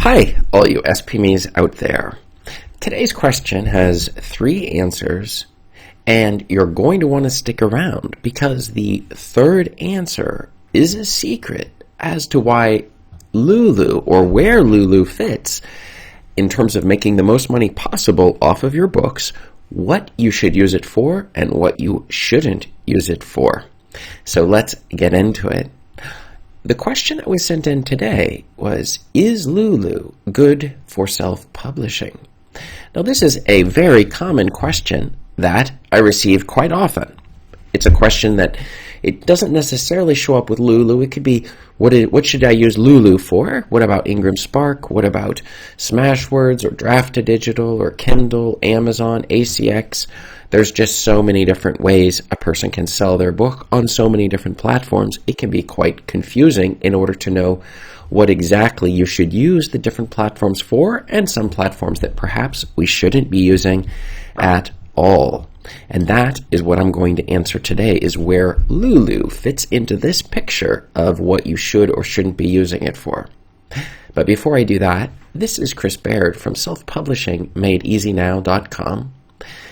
Hi, all you SPMEs out there. Today's question has 3 answers, and you're going to want to stick around because the third answer is a secret as to why Lulu, or where Lulu fits in terms of making the most money possible off of your books, what you should use it for and what you shouldn't use it for. So let's get into it. The question that was sent in today was, is Lulu good for self-publishing? Now, this is a very common question that I receive quite often. It's a question that it doesn't necessarily show up with Lulu. It could be, what should I use Lulu for? What about Ingram Spark? What about Smashwords or Draft2Digital or Kindle, Amazon, ACX? There's just so many different ways a person can sell their book on so many different platforms. It can be quite confusing in order to know what exactly you should use the different platforms for, and some platforms that perhaps we shouldn't be using at all. And that is what I'm going to answer today, is where Lulu fits into this picture of what you should or shouldn't be using it for. But before I do that, this is Chris Baird from selfpublishingmadeeasynow.com.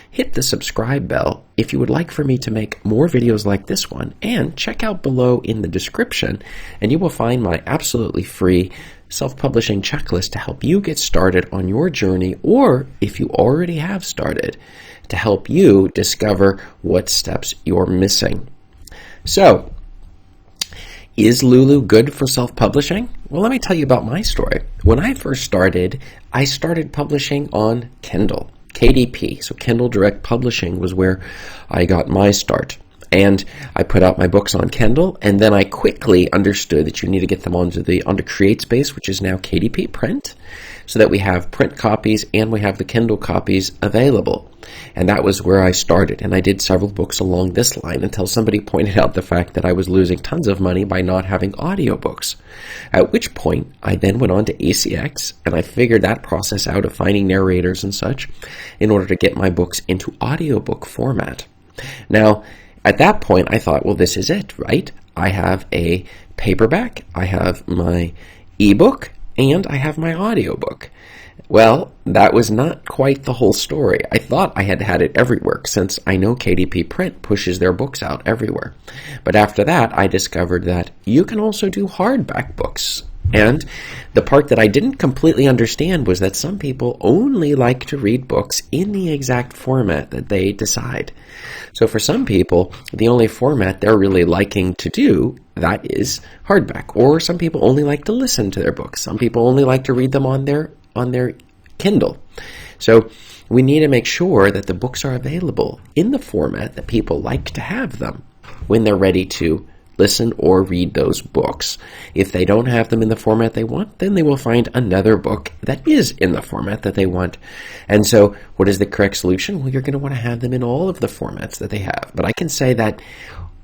Hit the subscribe bell if you would like for me to make more videos like this one, and check out below in the description and you will find my absolutely free self-publishing checklist to help you get started on your journey, or if you already have started, to help you discover what steps you're missing. So, is Lulu good for self-publishing? Well, let me tell you about my story. When I first started, I started publishing on Kindle. KDP, so Kindle Direct Publishing, was where I got my start. And I put out my books on Kindle, and then I quickly understood that you need to get them onto CreateSpace, which is now KDP Print, so that we have print copies and we have the Kindle copies available. And that was where I started, and I did several books along this line until somebody pointed out the fact that I was losing tons of money by not having audiobooks. At which point, I then went on to ACX, and I figured that process out of finding narrators and such in order to get my books into audiobook format. Now, at that point, I thought, well, this is it, right? I have a paperback, I have my ebook, and I have my audiobook. Well, that was not quite the whole story. I thought I had had it everywhere, since I know KDP Print pushes their books out everywhere. But after that, I discovered that you can also do hardback books. And the part that I didn't completely understand was that some people only like to read books in the exact format that they decide. So for some people, the only format they're really liking to do, that is hardback. Or some people only like to listen to their books. Some people only like to read them on their Kindle. So we need to make sure that the books are available in the format that people like to have them when they're ready to listen or read those books. If they don't have them in the format they want, then they will find another book that is in the format that they want. And so what is the correct solution? Well, you're going to want to have them in all of the formats that they have. But I can say that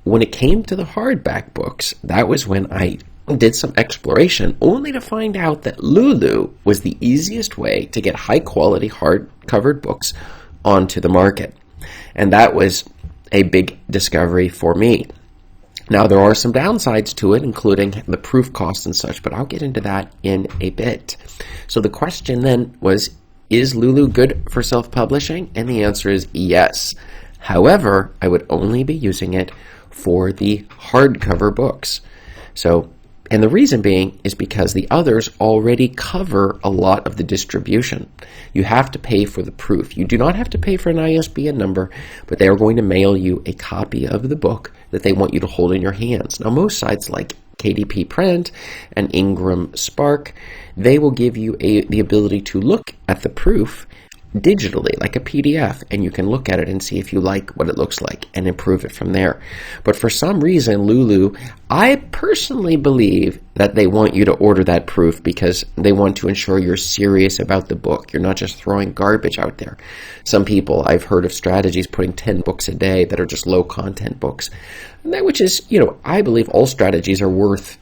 when it came to the hardback books, that was when I did some exploration, only to find out that Lulu was the easiest way to get high-quality hard-covered books onto the market. And that was a big discovery for me. Now, there are some downsides to it, including the proof costs and such, but I'll get into that in a bit. So the question then was, is Lulu good for self-publishing? And the answer is yes. However, I would only be using it for the hardcover books. And the reason being is because the others already cover a lot of the distribution. You have to pay for the proof. You do not have to pay for an ISBN number, but they are going to mail you a copy of the book that they want you to hold in your hands. Now, most sites like KDP Print and Ingram Spark, they will give you the ability to look at the proof digitally, like a PDF, and you can look at it and see if you like what it looks like and improve it from there. But for some reason, Lulu, I personally believe that they want you to order that proof because they want to ensure you're serious about the book. You're not just throwing garbage out there. Some people, I've heard of strategies putting 10 books a day that are just low content books, which is, I believe all strategies are worth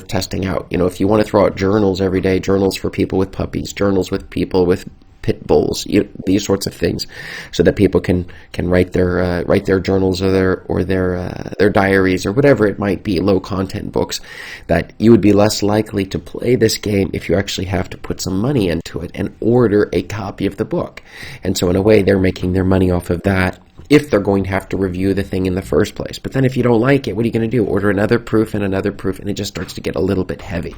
testing out. If you want to throw out journals every day, journals for people with puppies, journals with people with pit bulls, these sorts of things, so that people can write their journals or their diaries or whatever it might be, low content books, that you would be less likely to play this game if you actually have to put some money into it and order a copy of the book. And so in a way, they're making their money off of that, if they're going to have to review the thing in the first place. But then if you don't like it, what are you going to do? Order another proof, and it just starts to get a little bit heavy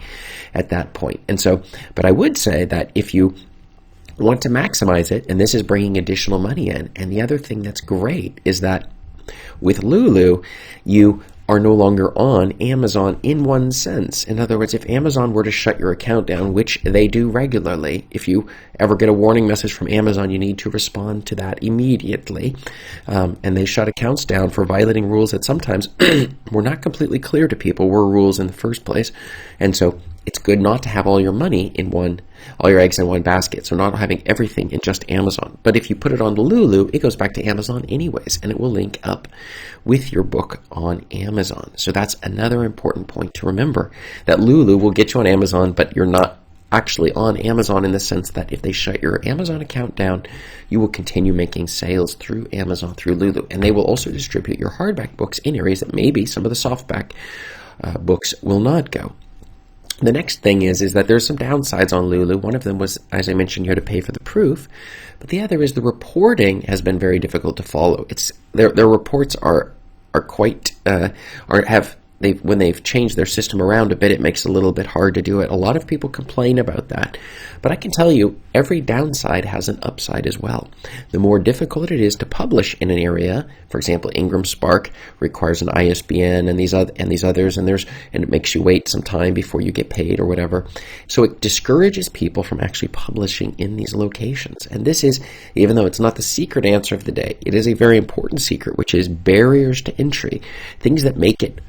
at that point. And so, but I would say that if you want to maximize it, and this is bringing additional money in, and the other thing that's great is that with Lulu, you are no longer on Amazon in one sense. In other words, if Amazon were to shut your account down, which they do regularly, if you ever get a warning message from Amazon, you need to respond to that immediately. And they shut accounts down for violating rules that sometimes were not completely clear to people were rules in the first place. And so it's good not to have all your eggs in one basket, so not having everything in just Amazon. But if you put it on Lulu, it goes back to Amazon anyways, and it will link up with your book on Amazon. So that's another important point to remember, that Lulu will get you on Amazon, but you're not actually on Amazon in the sense that if they shut your Amazon account down, you will continue making sales through Amazon, through Lulu. And they will also distribute your hardback books in areas that maybe some of the softback books will not go. The next thing is that there's some downsides on Lulu. One of them was, as I mentioned, you had to pay for the proof, but the other is the reporting has been very difficult to follow. Their reports are quite when they've changed their system around a bit, it makes it a little bit hard to do it. A lot of people complain about that, but I can tell you every downside has an upside as well. The more difficult it is to publish in an area, for example, Ingram Spark requires an ISBN and these others, and it makes you wait some time before you get paid or whatever. So it discourages people from actually publishing in these locations. And this is, even though it's not the secret answer of the day, it is a very important secret, which is barriers to entry, things that make it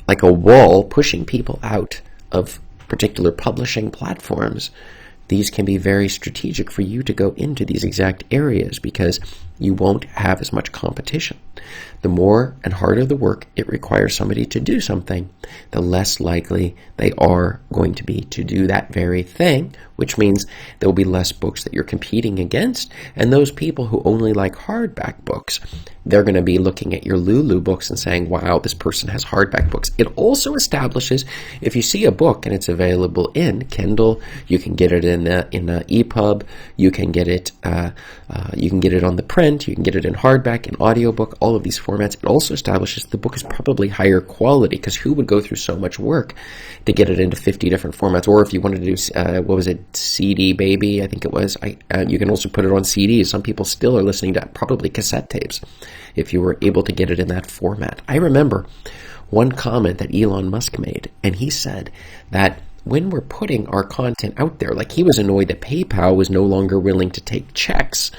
like a wall pushing people out of particular publishing platforms. These can be very strategic for you to go into these exact areas because you won't have as much competition. The more and harder the work it requires somebody to do something, the less likely they are going to be to do that very thing, which means there will be less books that you're competing against. And those people who only like hardback books, they're going to be looking at your Lulu books and saying, wow, this person has hardback books. It also establishes, if you see a book and it's available in Kindle, you can get it in EPUB, you can get it on the print, you can get it in hardback, in audiobook, all of these formats. It also establishes the book is probably higher quality, because who would go through so much work to get it into 50 different formats? Or if you wanted to do, CD Baby, I think it was, you can also put it on CDs. Some people still are listening to probably cassette tapes if you were able to get it in that format. I remember one comment that Elon Musk made, and he said that when we're putting our content out there, like he was annoyed that PayPal was no longer willing to take checks.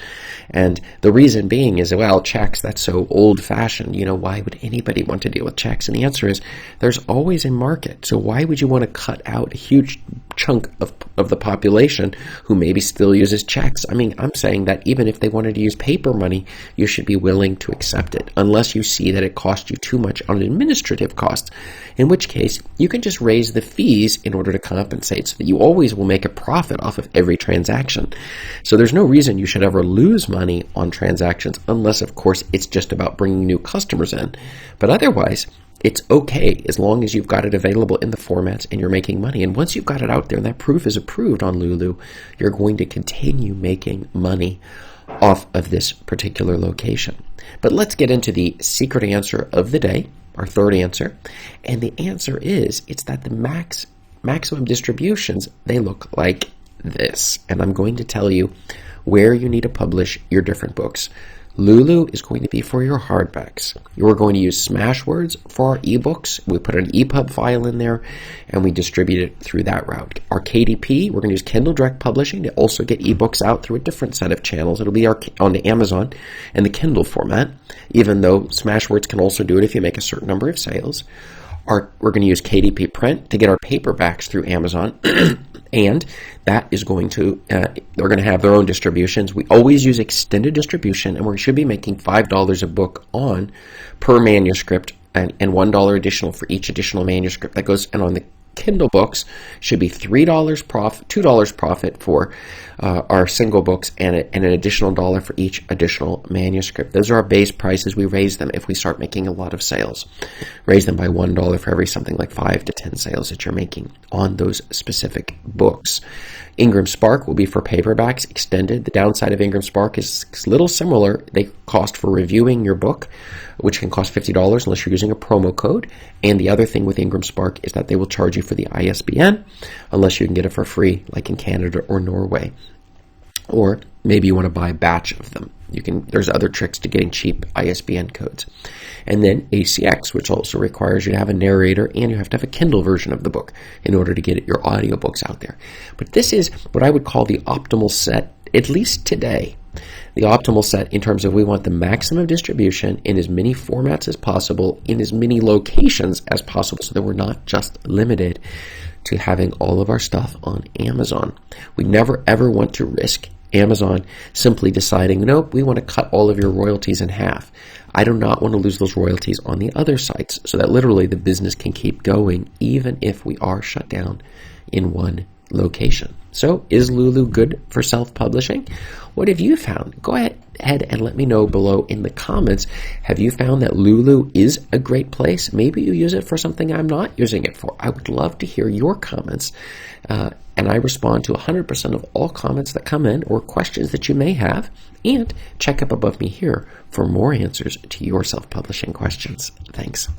And the reason being is, well, checks, that's so old-fashioned. Why would anybody want to deal with checks? And the answer is, there's always a market. So why would you want to cut out a huge chunk of the population who maybe still uses checks? I mean, I'm saying that even if they wanted to use paper money, you should be willing to accept it, unless you see that it costs you too much on administrative costs, in which case you can just raise the fees in order to compensate so that you always will make a profit off of every transaction. So there's no reason you should ever lose money on transactions, unless, of course, it's just about bringing new customers in. But otherwise, it's okay as long as you've got it available in the formats and you're making money. And once you've got it out there and that proof is approved on Lulu, you're going to continue making money off of this particular location. But let's get into the secret answer of the day, our third answer. And the answer is, it's that the maximum distributions, they look like this. And I'm going to tell you where you need to publish your different books. Lulu is going to be for your hardbacks. You're going to use Smashwords for our ebooks. We put an EPUB file in there and we distribute it through that route. Our KDP, we're going to use Kindle Direct Publishing to also get ebooks out through a different set of channels. It'll be on Amazon and the Kindle format, even though Smashwords can also do it if you make a certain number of sales. We're going to use KDP Print to get our paperbacks through Amazon. And that is going to, they're going to have their own distributions. We always use extended distribution, and we should be making $5 a book per manuscript, and $1 additional for each additional manuscript that goes. And on the Kindle books should be $3 profit, $2 profit for our single books, and an additional $1 for each additional manuscript. Those are our base prices. We raise them if we start making a lot of sales. Raise them by $1 for every something like 5 to 10 sales that you're making on those specific books. Ingram Spark will be for paperbacks extended. The downside of Ingram Spark is a little similar. They cost for reviewing your book, which can cost $50 unless you're using a promo code. And the other thing with Ingram Spark is that they will charge you for the ISBN unless you can get it for free, like in Canada or Norway. Or maybe you want to buy a batch of them. There's other tricks to getting cheap ISBN codes. And then ACX, which also requires you to have a narrator and you have to have a Kindle version of the book in order to get your audiobooks out there. But this is what I would call the optimal set, at least today. The optimal set in terms of we want the maximum distribution in as many formats as possible, in as many locations as possible, so that we're not just limited to having all of our stuff on Amazon. We never ever want to risk Amazon simply deciding, nope, we want to cut all of your royalties in half. I do not want to lose those royalties on the other sites, so that literally the business can keep going even if we are shut down in one location. So is Lulu good for self-publishing? What have you found? Go ahead and let me know below in the comments. Have you found that Lulu is a great place? Maybe you use it for something I'm not using it for. I would love to hear your comments. And I respond to 100% of all comments that come in or questions that you may have. And check up above me here for more answers to your self-publishing questions. Thanks.